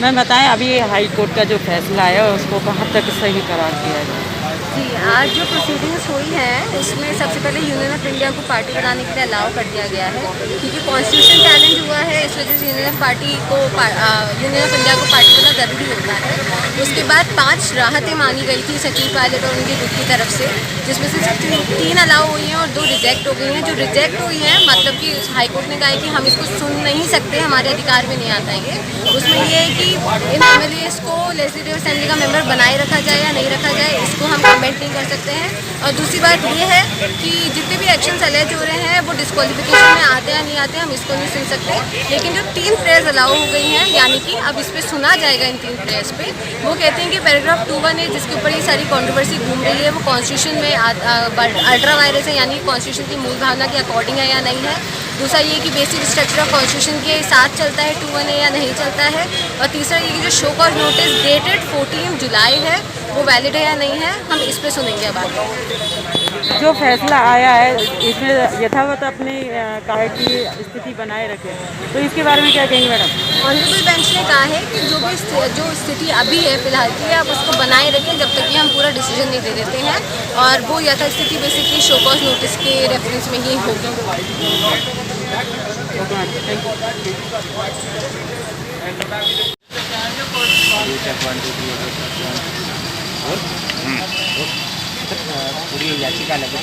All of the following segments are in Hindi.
मैं बताएं, अभी हाई कोर्ट का जो फैसला है उसको कहाँ तक सही करार दिया जाए? जी, आज जो प्रोसीडिंग्स हुई हैं उसमें सबसे पहले यूनियन ऑफ इंडिया को पार्टी बनाने के लिए अलाउ कर दिया गया है, क्योंकि कॉन्स्टिट्यूशन चैलेंज हुआ है। इस वजह से यूनियन ऑफ इंडिया को पार्टी बनना ज़रूरी होता है। उसके बाद 5 राहतें मांगी गई थी सचिन पायलट और उनके ग्रुप की तरफ से, जिसमें से 3 अलाउ हुई हैं और 2 रिजेक्ट हो गई हैं। जो रिजेक्ट हुई हैं मतलब कि हाईकोर्ट ने कहा है कि हम इसको सुन नहीं सकते, हमारे अधिकार में नहीं आता ये। उसमें ये है कि इन एमएलएस को लेजिस्लेटिव असेंबली का मेंबर बनाए रखा जाए या नहीं रखा जाए, इसको हम कमेंट नहीं कर सकते हैं। और दूसरी बात ये है कि जितने भी एक्शंस अलेज हो रहे हैं वो डिस्क्वालिफिकेशन में आते हैं नहीं आते, हम इसको नहीं सुन सकते। लेकिन जो 3 प्रेयर्स अलाउ हो गई हैं, यानी कि अब इस पर सुना जाएगा इन 3 प्रेयर्स पे। वो कहते हैं कि पैराग्राफ 2(1) है जिसके ऊपर ये सारी कंट्रोवर्सी घूम रही है, वो कॉन्स्टिट्यूशन में अल्ट्रा वायरस है, यानी कॉन्स्टिट्यूशन की मूल भावना के अकॉर्डिंग है या नहीं है। दूसरा ये कि बेसिक स्ट्रक्चर ऑफ कॉन्स्टिट्यूशन के साथ चलता है 2(1) है या नहीं चलता है। और तीसरा ये कि जो शो कॉज नोटिस डेटेड 14 जुलाई है वो वैलिड है या नहीं है, हम इस पे सुनेंगे अब आगे। जो फैसला आया है इसमें यथावत अपनी काहे की स्थिति बनाए रखे, तो इसके बारे में क्या कहेंगे मैडम? ऑनरेबल बेंच ने कहा है कि जो स्थिति अभी है फिलहाल की, आप उसको बनाए रखें जब तक कि हम पूरा डिसीजन नहीं दे देते हैं। और वो यथास्थिति बेसिकली शो कॉज नोटिस के रेफरेंस में ही होगी। पूरी याचिका लगी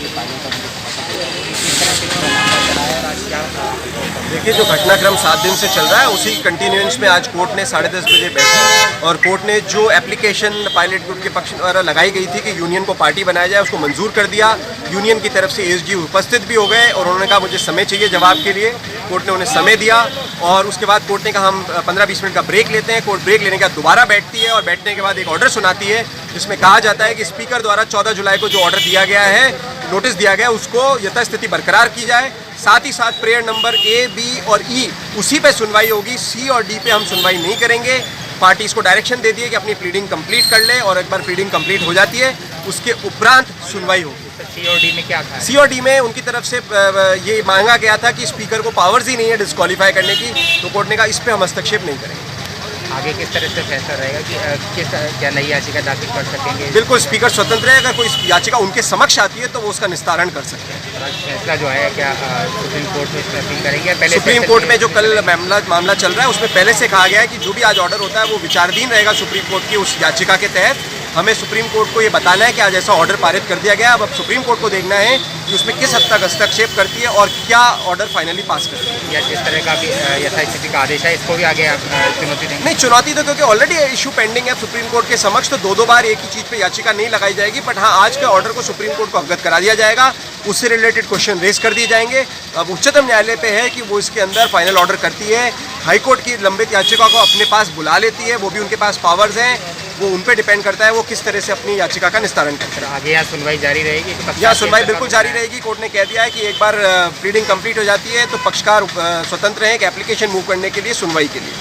देखिए, जो घटनाक्रम 7 दिन से चल रहा है उसी कंटिन्यूएंस में आज कोर्ट ने 10:30 बजे बैठी और कोर्ट ने जो एप्लीकेशन पायलट ग्रुप के पक्ष द्वारा लगाई गई थी कि यूनियन को पार्टी बनाया जाए उसको मंजूर कर दिया। यूनियन की तरफ से एसजी उपस्थित भी हो गए और उन्होंने कहा मुझे समय चाहिए जवाब के लिए। कोर्ट ने उन्हें समय दिया और उसके बाद कोर्ट ने कहा हम 15-20 मिनट का ब्रेक लेते हैं। कोर्ट ब्रेक लेने के बाद दोबारा बैठती है और बैठने के बाद एक ऑर्डर सुनाती है जिसमें कहा जाता है कि स्पीकर द्वारा 14 जुलाई को जो ऑर्डर दिया गया है, नोटिस दिया गया है, उसको यथास्थिति बरकरार की जाए। साथ ही साथ प्रेयर नंबर ए, बी और ई उसी पे सुनवाई होगी, सी और डी पे हम सुनवाई नहीं करेंगे। पार्टी इसको डायरेक्शन दे दी है कि अपनी प्लीडिंग कंप्लीट कर ले और एक बार प्लीडिंग कंप्लीट हो जाती है उसके उपरांत सुनवाई होगी। सी और डी में क्या था? सी और डी में उनकी तरफ से ये मांगा गया था कि स्पीकर को पावर्स ही नहीं है डिस्क्वालीफाई करने की, तो कोर्ट ने कहा इस पर हम हस्तक्षेप नहीं करेंगे। आगे किस तरह से फैसला रहेगा कि क्या नई याचिका दाखिल कर सकेंगे? बिल्कुल, स्पीकर स्वतंत्र है, अगर कोई याचिका उनके समक्ष आती है तो वो उसका निस्तारण कर सकते हैं। फैसला जो है क्या सुप्रीम कोर्ट में इसमें अपील करेंगे? पहले सुप्रीम कोर्ट में जो कल मामला चल रहा है उसमें पहले से कहा गया है कि जो भी आज ऑर्डर होता है वो विचाराधीन रहेगा सुप्रीम कोर्ट की उस याचिका के तहत। हमें सुप्रीम कोर्ट को ये बताना है कि आज ऐसा ऑर्डर पारित कर दिया गया। अब सुप्रीम कोर्ट को देखना है कि उसमें किस हद तक हस्तक्षेप करती है और क्या ऑर्डर फाइनली पास करती है। या जिस तरह का भी यथास्थिति का आदेश है इसको भी आगे आप चुनौती देंगे? नहीं, चुनौती तो क्योंकि ऑलरेडी इशू पेंडिंग है सुप्रीम कोर्ट के समक्ष, तो दो बार एक ही चीज़ पे याचिका नहीं लगाई जाएगी। बट हाँ, आज के ऑर्डर को सुप्रीम कोर्ट को अवगत करा दिया जाएगा, उससे रिलेटेड क्वेश्चन रेज कर दिए जाएंगे। अब उच्चतम न्यायालय पे है कि वो इसके अंदर फाइनल ऑर्डर करती है। हाईकोर्ट की लंबित याचिका को अपने पास बुला लेती है, वो भी उनके पास पावर्स हैं, वो उन पे डिपेंड करता है वो किस तरह से अपनी याचिका का निस्तारण करते हैं। आगे यहाँ सुनवाई जारी रहेगी? यहाँ सुनवाई बिल्कुल जारी रहेगी। कोर्ट ने कह दिया है कि एक बार प्लीडिंग कंप्लीट हो जाती है तो पक्षकार स्वतंत्र हैं कि एप्लीकेशन मूव करने के लिए सुनवाई के लिए।